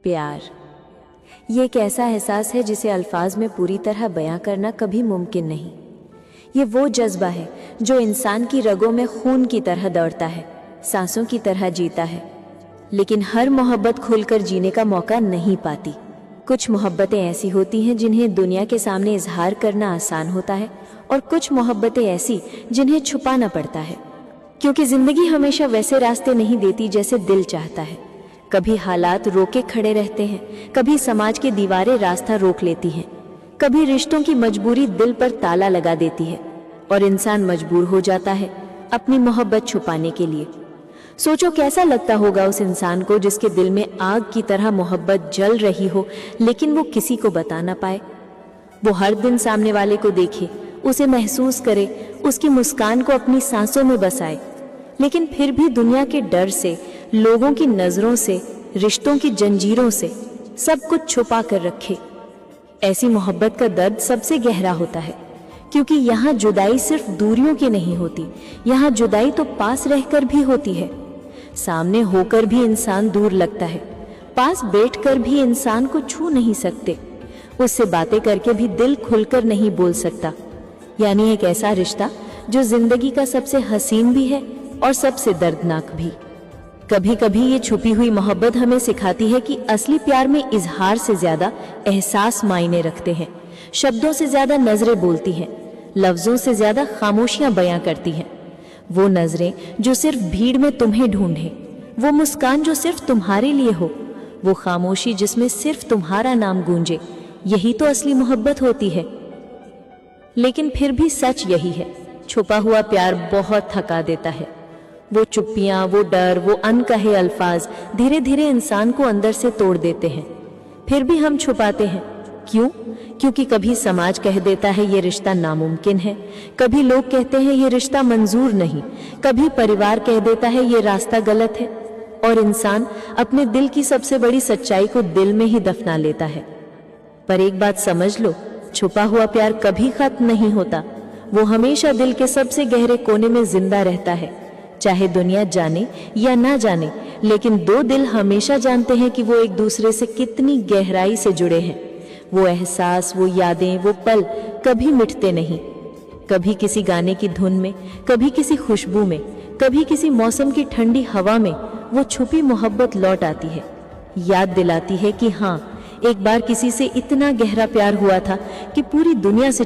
प्यार ये एक ऐसा एहसास है जिसे अल्फाज में पूरी तरह बयां करना कभी मुमकिन नहीं। ये वो जज्बा है जो इंसान की रगों में खून की तरह दौड़ता है, सांसों की तरह जीता है, लेकिन हर मोहब्बत खुलकर जीने का मौका नहीं पाती। कुछ मोहब्बतें ऐसी होती हैं जिन्हें दुनिया के सामने इजहार करना आसान होता है, और कुछ मोहब्बतें ऐसी जिन्हें छुपाना पड़ता है, क्योंकि जिंदगी हमेशा वैसे रास्ते नहीं देती जैसे दिल चाहता है। कभी हालात रोके खड़े रहते हैं, कभी समाज की दीवारें रास्ता रोक लेती हैं, कभी रिश्तों की मजबूरी दिल पर ताला लगा देती है और इंसान मजबूर हो जाता है अपनी मोहब्बत छुपाने के लिए। सोचो कैसा लगता होगा उस इंसान को जिसके दिल में आग की तरह मोहब्बत जल रही हो, लेकिन वो किसी को बता ना पाए। वो हर दिन सामने वाले को देखे, उसे महसूस करे, उसकी मुस्कान को अपनी सांसों में बसाए, लेकिन फिर भी दुनिया के डर से, लोगों की नजरों से, रिश्तों की जंजीरों से सब कुछ छुपा कर रखे। ऐसी मोहब्बत का दर्द सबसे गहरा होता है, क्योंकि यहाँ जुदाई सिर्फ दूरियों की नहीं होती, यहाँ जुदाई तो पास रहकर भी होती है। सामने होकर भी इंसान दूर लगता है, पास बैठकर भी इंसान को छू नहीं सकते, उससे बातें करके भी दिल खुलकर नहीं बोल सकता। यानी एक ऐसा रिश्ता जो जिंदगी का सबसे हसीन भी है और सबसे दर्दनाक भी। कभी कभी ये छुपी हुई मोहब्बत हमें सिखाती है कि असली प्यार में इजहार से ज्यादा एहसास मायने रखते हैं। शब्दों से ज्यादा नजरें बोलती हैं, लफ्जों से ज्यादा खामोशियां बयां करती हैं। वो नजरें जो सिर्फ भीड़ में तुम्हें ढूंढे, वो मुस्कान जो सिर्फ तुम्हारे लिए हो, वो खामोशी जिसमें सिर्फ तुम्हारा नाम गूंजे, यही तो असली मोहब्बत होती है। लेकिन फिर भी सच यही है, छुपा हुआ प्यार बहुत थका देता है। वो चुप्पियां, वो डर, वो अनकहे अल्फाज धीरे धीरे इंसान को अंदर से तोड़ देते हैं। फिर भी हम छुपाते हैं, क्यों? क्योंकि कभी समाज कह देता है ये रिश्ता नामुमकिन है, कभी लोग कहते हैं ये रिश्ता मंजूर नहीं, कभी परिवार कह देता है ये रास्ता गलत है, और इंसान अपने दिल की सबसे बड़ी सच्चाई को दिल में ही दफना लेता है। पर एक बात समझ लो, छुपा हुआ प्यार कभी खत्म नहीं होता, वो हमेशा दिल के सबसे गहरे कोने में जिंदा रहता है। चाहे दुनिया जाने या ना जाने, लेकिन दो दिल हमेशा जानते हैं कि वो एक दूसरे से कितनी गहराई से जुड़े हैं। वो एहसास, वो यादें, वो पल कभी मिटते नहीं। कभी किसी गाने की धुन में, कभी किसी खुशबू में, कभी किसी मौसम की ठंडी हवा में वो छुपी मोहब्बत लौट आती है, याद दिलाती है कि हाँ, एक बार किसी से इतना गहरा प्यार हुआ था कि पूरी दुनिया से